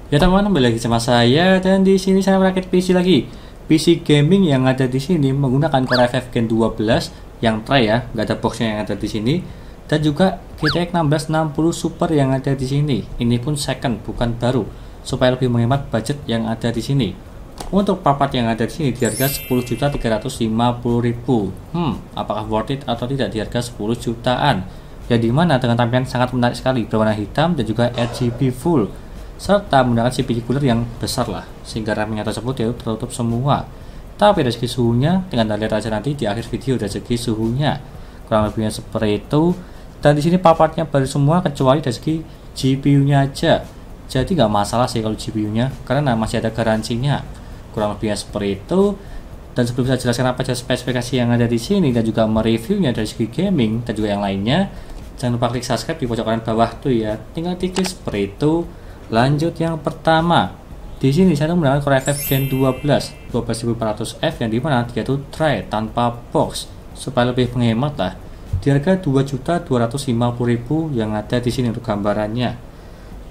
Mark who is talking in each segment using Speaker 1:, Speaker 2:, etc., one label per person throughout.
Speaker 1: Ya teman-teman, kembali lagi sama saya dan di sini saya merakit PC lagi. PC gaming yang ada di sini menggunakan Core i5 Gen 12 yang tray ya, nggak ada boxnya yang ada di sini. Dan juga GTX 1660 Super yang ada di sini. Ini pun second, bukan baru, supaya lebih menghemat budget yang ada di sini. Untuk part yang ada di sini di harga 10.350.000. Apakah worth it atau tidak di harga 10 jutaan? Ya dimana dengan tampilan sangat menarik sekali, berwarna hitam dan juga RGB full, serta menggunakan CPU cooler yang besar lah, sehingga RAM-nya tersebut itu tertutup semua. Tapi dari segi suhunya, dengan kita lihat aja nanti di akhir video dari segi suhunya, kurang lebihnya seperti itu. Dan di sini part-partnya baru semua kecuali dari segi GPU-nya aja. Jadi nggak masalah sih kalau GPU-nya, karena masih ada garansinya. Kurang lebihnya seperti itu. Dan sebelum saya jelaskan apa saja spesifikasi yang ada di sini dan juga mereviewnya dari segi gaming dan juga yang lainnya, jangan lupa klik subscribe di pojok kanan bawah tuh ya. Tinggal diklik seperti itu. Lanjut yang pertama, di sini saya menggunakan Core i5 Gen 12 12400F yang dimana dia tuh tray tanpa box supaya lebih menghemat lah. Di harga 2.250.000 yang ada di sini untuk gambarannya.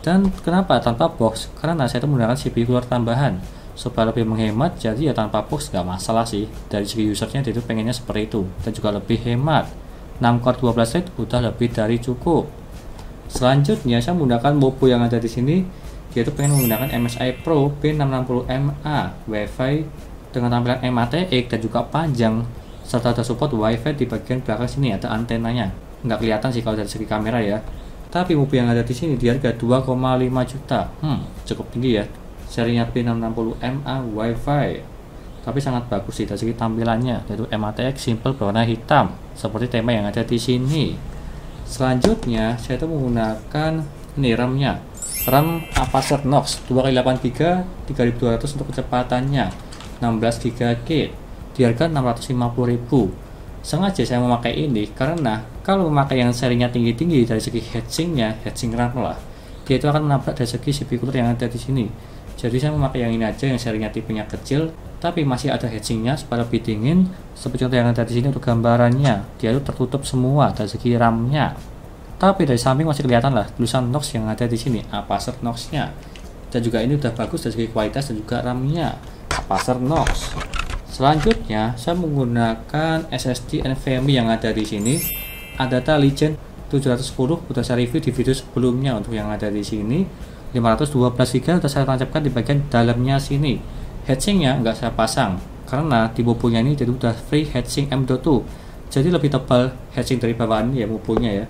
Speaker 1: Dan kenapa tanpa box? Karena saya tuh menggunakan CPU cooler tambahan supaya lebih menghemat. Jadi ya tanpa box nggak masalah sih. Dari segi usernya dia tuh pengennya seperti itu dan juga lebih hemat. 6 core 12 thread udah lebih dari cukup. Selanjutnya saya menggunakan MOPO yang ada di sini, yaitu pengen menggunakan MSI Pro P660MA Wi-Fi dengan tampilan MATX dan juga panjang, serta ada support Wi-Fi di bagian belakang sini ada antenanya. Nggak kelihatan sih kalau dari segi kamera ya. Tapi MOPO yang ada di sini di harga 2,5 juta. Cukup tinggi ya. Serinya P660MA Wi-Fi. Tapi sangat bagus sih dari segi tampilannya, yaitu MATX simple berwarna hitam seperti tema yang ada di sini. Selanjutnya saya tuh menggunakan ini RAM-nya, RAM Apacer Knox 2x8GB 3200 untuk kecepatannya, 16GB di harga 650.000. Sengaja saya memakai ini karena kalau memakai yang serinya tinggi-tinggi dari segi heatsinknya, heatsink RAM lah, dia itu akan menabrak dari segi CPU cooler yang ada di sini. Jadi saya memakai yang ini aja yang serinya tipenya kecil tapi masih ada heatsinknya supaya lebih dingin. Seperti contoh yang ada di sini untuk gambarannya, dia itu tertutup semua dari segi RAM-nya. Tapi dari samping masih kelihatan lah tulisan Knox yang ada di sini, Apacer Knox-nya. Dan juga ini udah bagus dari segi kualitas dan juga RAM-nya, Apacer Knox. Selanjutnya saya menggunakan SSD NVMe yang ada di sini, Adata Legend 710, udah saya review di video sebelumnya. Untuk yang ada di sini 512GB udah saya tancapkan di bagian dalamnya sini. Heatsinknya nggak saya pasang karena di MOPO-nya ini jadi udah free heatsink M.2, jadi lebih tebal heatsink dari bawaan ya MOPO-nya ya.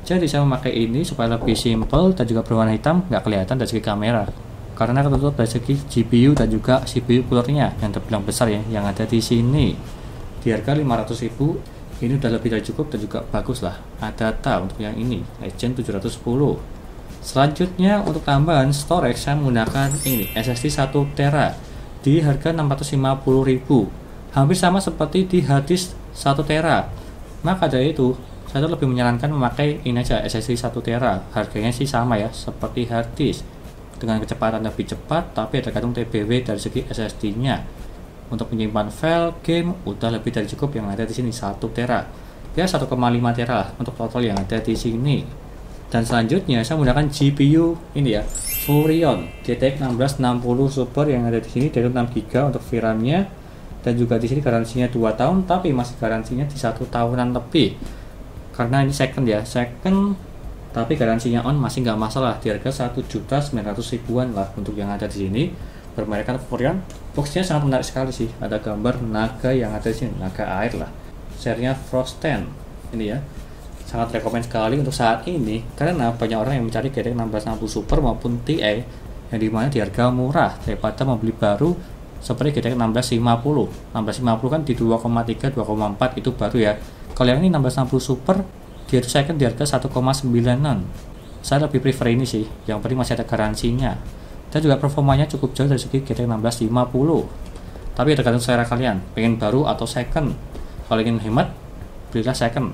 Speaker 1: Jadi saya memakai ini supaya lebih simple dan juga berwarna hitam, nggak kelihatan dari segi kamera karena ketutup dari segi GPU dan juga CPU coolernya yang terbilang besar ya yang ada di sini. Di harga 500.000 ini udah lebih dari cukup dan juga bagus lah. Adata untuk yang ini Legend 710. Selanjutnya untuk tambahan storage saya menggunakan ini SSD 1TB di harga 650.000, hampir sama seperti di harddisk 1TB. Maka dari itu saya lebih menyarankan memakai ini aja SSD 1TB. Harganya sih sama ya seperti harddisk dengan kecepatan lebih cepat, tapi tergantung TBW dari segi SSD nya. Untuk menyimpan file game udah lebih dari cukup yang ada di sini 1TB ya, 1,5TB lah untuk total yang ada di sini. Dan selanjutnya saya menggunakan GPU ini ya, Furion GTX 1660 Super yang ada di sini dari 6GB untuk VRAM-nya. Dan juga di sini garansinya 2 tahun, tapi masih garansinya di 1 tahunan lebih. Karena ini second ya, second, tapi garansinya on masih nggak masalah di harga 1.900.000-an lah untuk yang ada di sini. Bermerekkan Furion. Boxnya sangat menarik sekali sih, ada gambar naga yang ada di sini, naga air lah. Serinya Frost 10 ini ya. Sangat rekomend sekali untuk saat ini karena banyak orang yang mencari GTX 1660 Super maupun Ti yang dimana di harga murah daripada membeli baru seperti GTX 1650 kan di 2,3 2,4 itu baru ya. Kalau yang ini 1660 Super dia itu second di harga 1,9an. Saya lebih prefer ini sih, yang penting masih ada garansinya dan juga performanya cukup jauh dari segi GTX 1650. Tapi tergantung selera kalian, pengen baru atau second. Kalau ingin hemat belilah second.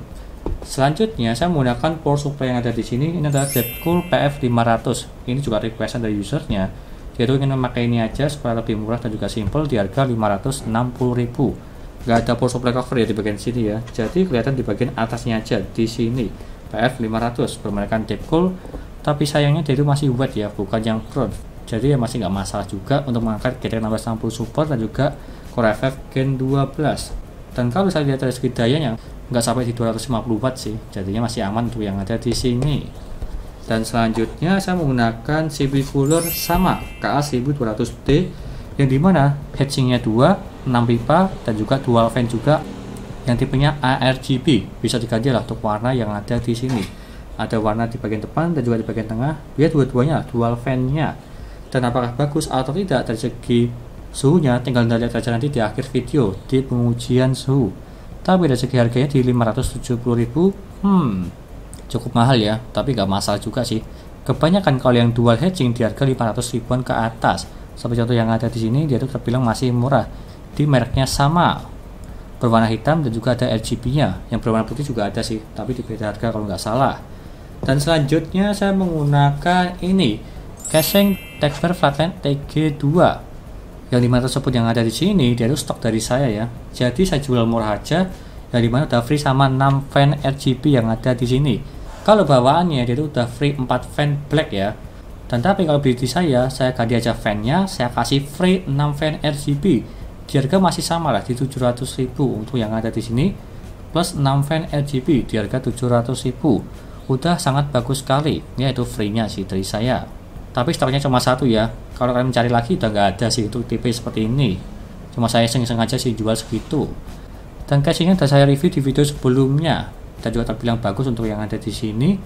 Speaker 1: Selanjutnya saya menggunakan power supply yang ada di sini. Ini adalah Deepcool PF500. Ini juga requestan dari usernya. Dia tuh ingin memakai ini aja supaya lebih murah dan juga simple di harga 560.000. Gak ada power supply cover ya di bagian sini ya. Jadi kelihatan di bagian atasnya aja di sini. PF500 bermerekkan Deepcool, tapi sayangnya dia itu masih wet ya, bukan yang Pro. jadi ya masih nggak masalah juga untuk mengangkat GTX 1660 Super dan juga Core i5 Gen 12. Dan kalau saya lihat dari segi dayanya nggak sampai di 250 watt sih, jadinya masih aman untuk yang ada di sini. Dan selanjutnya saya menggunakan CPU cooler sama KA1200D yang dimana heatsinknya 2, 6 pipa dan juga dual fan juga yang tipenya ARGB. Bisa diganti lah untuk warna yang ada di sini. Ada warna di bagian depan dan juga di bagian tengah. Dia dua-duanya dual fan-nya. Dan apakah bagus atau tidak dari segi suhunya tinggal kita lihat aja nanti di akhir video di pengujian suhu. Tapi dari segi harganya di 570.000, cukup mahal ya, tapi nggak masalah juga sih. Kebanyakan kalau yang dual heatsink di harga 500 ribuan ke atas. Seperti contoh yang ada di sini, dia tuh terbilang masih murah. Di mereknya sama, berwarna hitam dan juga ada RGB-nya. Yang berwarna putih juga ada sih, tapi di beda harga kalau nggak salah. Dan selanjutnya saya menggunakan ini casing Texfire Flatline TG2. Yang dimana tersebut yang ada di sini dia itu stok dari saya ya. Jadi saya jual murah aja. Yang dimana udah free sama 6 fan RGB yang ada di sini. Kalau bawaannya dia itu udah free 4 fan black ya. Dan tapi kalau beli di saya ganti aja fan-nya, saya kasih free 6 fan RGB. Di harga masih sama lah di 700.000 untuk yang ada di sini plus 6 fan RGB di harga 700.000. Udah sangat bagus sekali, yaitu free-nya sih dari saya. Tapi stoknya cuma satu ya. Kalau kalian mencari lagi udah nggak ada sih untuk tipe seperti ini. Cuma saya iseng-iseng aja sih jual segitu. Dan casingnya udah saya review di video sebelumnya dan juga terbilang bagus untuk yang ada di sini.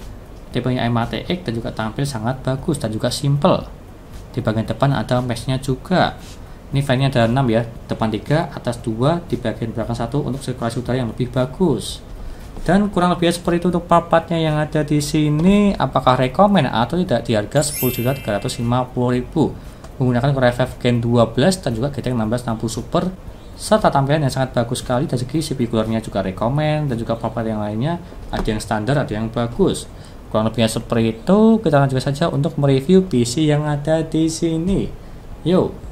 Speaker 1: Tipenya MATX dan juga tampil sangat bagus dan juga simple. Di bagian depan ada mesh-nya juga. Ini fan-nya ada 6 ya, depan 3, atas 2, di bagian belakang 1 untuk sirkulasi udara yang lebih bagus. Dan kurang lebih seperti itu untuk part-partnya yang ada di sini. Apakah rekomen atau tidak di harga 10.350.000 menggunakan Core i5 Gen 12 dan juga GTX 1660 Super serta tampilan yang sangat bagus sekali. Dari segi CPU coolernya juga rekomen dan juga part-part yang lainnya ada yang standar ada yang bagus. Kurang lebihnya seperti itu. Kita lanjut saja untuk mereview PC yang ada di sini. Yuk.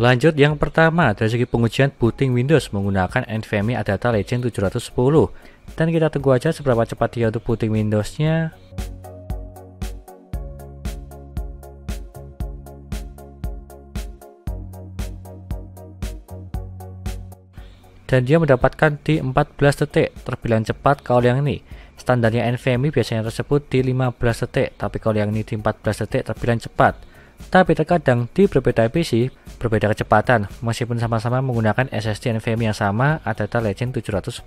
Speaker 1: Lanjut yang pertama, dari segi pengujian booting Windows menggunakan NVMe Adata Legend 710. Dan kita tunggu aja seberapa cepat dia untuk booting Windows-nya. Dan dia mendapatkan di 14 detik, terbilang cepat kalau yang ini. Standarnya NVMe biasanya tersebut di 15 detik, tapi kalau yang ini di 14 detik terbilang cepat. Tapi terkadang di berbeda PC, berbeda kecepatan, meskipun sama-sama menggunakan SSD NVMe yang sama, Adata Legend 710.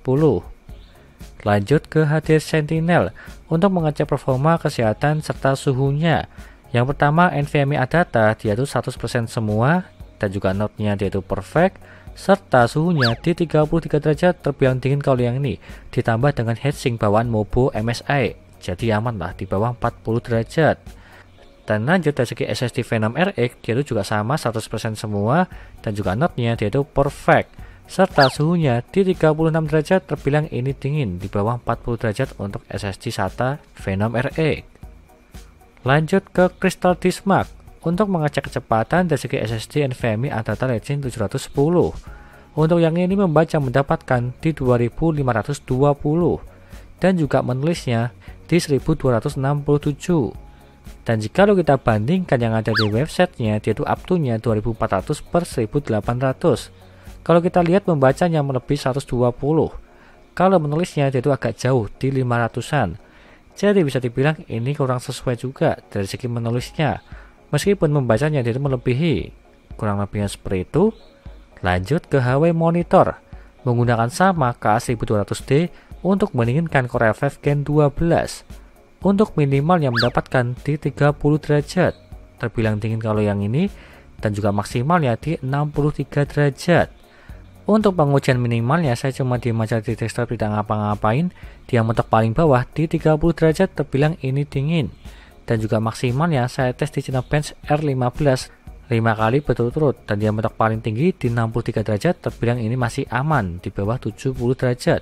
Speaker 1: Lanjut ke HD Sentinel untuk mengecek performa, kesehatan, serta suhunya. Yang pertama NVMe Adata, dia itu 100% semua, dan juga node-nya dia itu perfect, serta suhunya di 33 derajat terbilang dingin kalau yang ini, ditambah dengan heatsink bawaan Mobo MSI, jadi aman lah di bawah 40 derajat. Dan lanjut dari segi SSD Phenom RX, dia itu juga sama 100% semua dan juga node-nya dia itu perfect serta suhunya di 36 derajat terbilang ini dingin di bawah 40 derajat untuk SSD SATA Phenom RX. Lanjut ke Crystal Disk Mark untuk mengecek kecepatan dari segi SSD NVMe Adata Legend 710. Untuk yang ini membaca mendapatkan di 2520 dan juga menulisnya di 1267. Dan jika kita bandingkan yang ada di websitenya, dia itu up to-nya 2400 per 1800. Kalau kita lihat membacanya melebihi 120. Kalau menulisnya dia itu agak jauh di 500-an. Jadi bisa dibilang ini kurang sesuai juga dari segi menulisnya. Meskipun membacanya dia itu melebihi. Kurang lebihnya seperti itu. Lanjut ke HP monitor. Menggunakan sama KA1200D untuk menginginkan Core i5 Gen 12. Untuk minimal yang mendapatkan di 30 derajat, terbilang dingin kalau yang ini, dan juga maksimalnya di 63 derajat. Untuk pengujian minimalnya saya cuma diem aja di desktop tidak ngapa-ngapain, dia mentok paling bawah di 30 derajat terbilang ini dingin. Dan juga maksimalnya saya tes di Cinebench R15 5 kali berturut-turut dan dia mentok paling tinggi di 63 derajat terbilang ini masih aman di bawah 70 derajat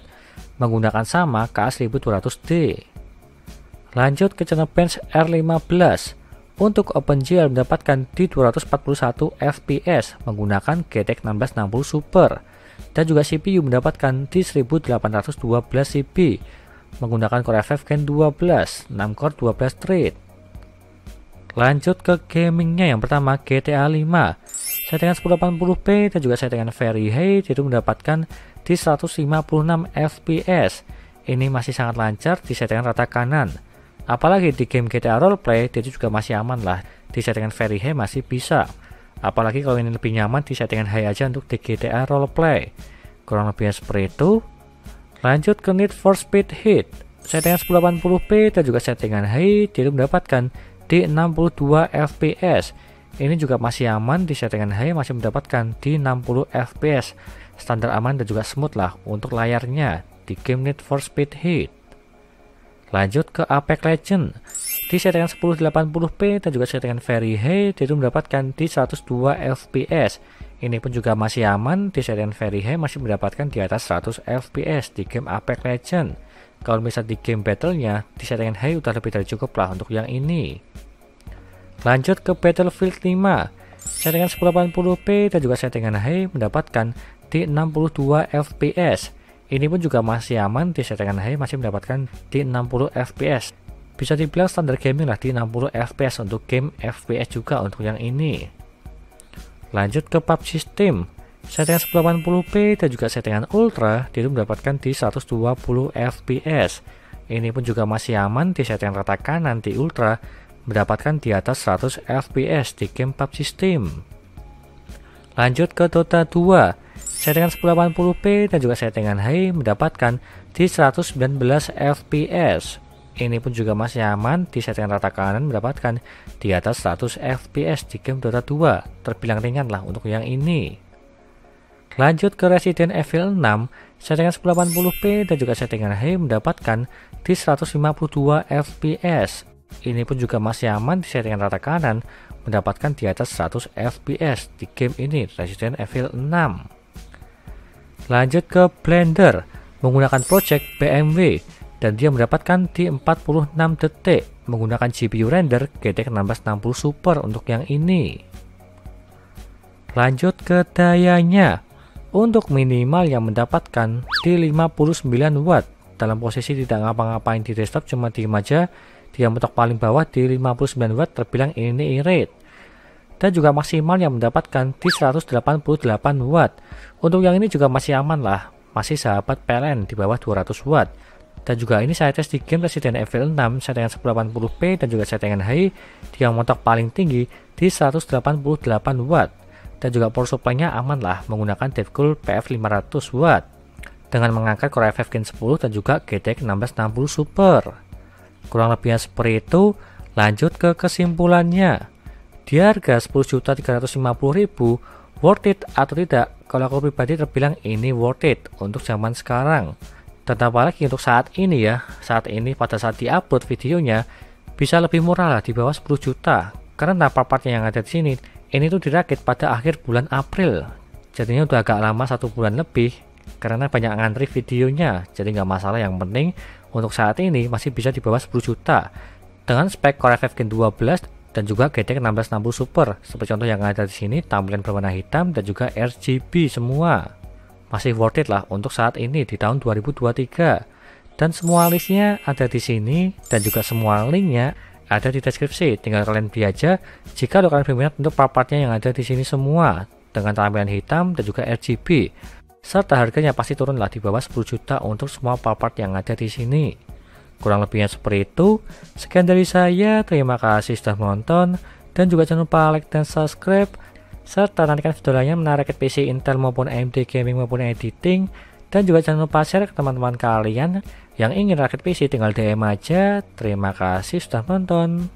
Speaker 1: menggunakan sama KA1200D. Lanjut ke channel bench R15. Untuk OpenGL mendapatkan di 241 fps menggunakan GTX 1660 Super dan juga CPU mendapatkan di 1812 CP menggunakan Core i5 Gen 12 6 core 12 thread. Lanjut ke gamingnya, yang pertama GTA 5 settingan 1080p dan juga settingan Very High itu mendapatkan di 156 fps. Ini masih sangat lancar di settingan rata kanan. Apalagi di game GTA Roleplay itu juga masih aman lah, di settingan Very High masih bisa. Apalagi kalau ini lebih nyaman di settingan high aja untuk di GTA Roleplay. Kurang lebihnya seperti itu. Lanjut ke Need for Speed Heat settingan 1080p dan juga settingan high itu mendapatkan di 62 fps. Ini juga masih aman di settingan high, masih mendapatkan di 60 fps. Standar aman dan juga smooth lah untuk layarnya di game Need for Speed Heat. Lanjut ke Apex Legends di settingan 1080p dan juga settingan Very High itu mendapatkan di 102 fps. Ini pun juga masih aman di settingan Very High, masih mendapatkan di atas 100 fps di game Apex Legends. Kalau misal di game battlenya di settingan high udah lebih dari cukup lah untuk yang ini. Lanjut ke Battlefield 5 settingan 1080p dan juga settingan high mendapatkan di 62 fps. Ini pun juga masih aman di settingan high, masih mendapatkan di 60 fps. Bisa dibilang standar gaming lah di 60 fps untuk game FPS juga untuk yang ini. Lanjut ke PUBG Steam settingan 1080p dan juga settingan ultra itu mendapatkan di 120 fps. Ini pun juga masih aman di settingan rata kanan di ultra, mendapatkan di atas 100 fps di game PUBG Steam. Lanjut ke Dota 2 settingan 1080p dan juga settingan high mendapatkan di 119 fps. Ini pun juga masih aman di settingan rata kanan, mendapatkan di atas 100 fps di game Dota 2. Terbilang ringan lah untuk yang ini. Lanjut ke Resident Evil 6 settingan 1080p dan juga settingan high mendapatkan di 152 fps. Ini pun juga masih aman di settingan rata kanan, mendapatkan di atas 100 fps di game ini Resident Evil 6. Lanjut ke Blender menggunakan project BMW dan dia mendapatkan di 46 detik menggunakan GPU render GTX 1660 Super untuk yang ini. Lanjut ke dayanya. Untuk minimal yang mendapatkan di 59 watt dalam posisi tidak ngapa-ngapain di desktop, cuma diem aja, dia mentok paling bawah di 59 watt terbilang ini irit. Dan juga maksimal yang mendapatkan di 188 watt. Untuk yang ini juga masih aman lah, masih sahabat PLN di bawah 200 watt. Dan juga ini saya tes di game Resident Evil 6 settingan 1080p dan juga settingan high, dia mentok paling tinggi di 188 watt. Dan juga power supply-nya aman lah menggunakan DevCool PF500 watt dengan mengangkat Core i5 Gen 10 dan juga GTX 1660 Super. Kurang lebihnya seperti itu. Lanjut ke kesimpulannya. Di harga 10.350.000 worth it atau tidak? Kalau aku pribadi terbilang ini worth it untuk zaman sekarang. Dan apalagi untuk saat ini ya, saat ini pada saat diupload videonya bisa lebih murah lah di bawah 10 juta. Karena part-partnya yang ada di sini ini tuh dirakit pada akhir bulan April. Jadinya udah agak lama, 1 bulan lebih, karena banyak ngantri videonya. Jadi nggak masalah, yang penting untuk saat ini masih bisa di bawah 10 juta dengan spek Core i5 Gen 12 dan juga GTX 1660 Super. Seperti contoh yang ada di sini, tampilan berwarna hitam dan juga RGB semua. Masih worth it lah untuk saat ini di tahun 2023. Dan semua listnya ada di sini dan juga semua linknya ada di deskripsi. Tinggal kalian beli aja jika kalian berminat untuk part-partnya yang ada di sini semua dengan tampilan hitam dan juga RGB. Serta harganya pasti turun lah di bawah 10 juta untuk semua part-part yang ada di sini. Kurang lebihnya seperti itu. Sekian dari saya, terima kasih sudah menonton dan juga jangan lupa like dan subscribe. Serta nantikan video lainnya menarik PC Intel maupun AMD gaming maupun editing. Dan juga jangan lupa share ke teman-teman kalian yang ingin rakit PC, tinggal DM aja. Terima kasih sudah menonton.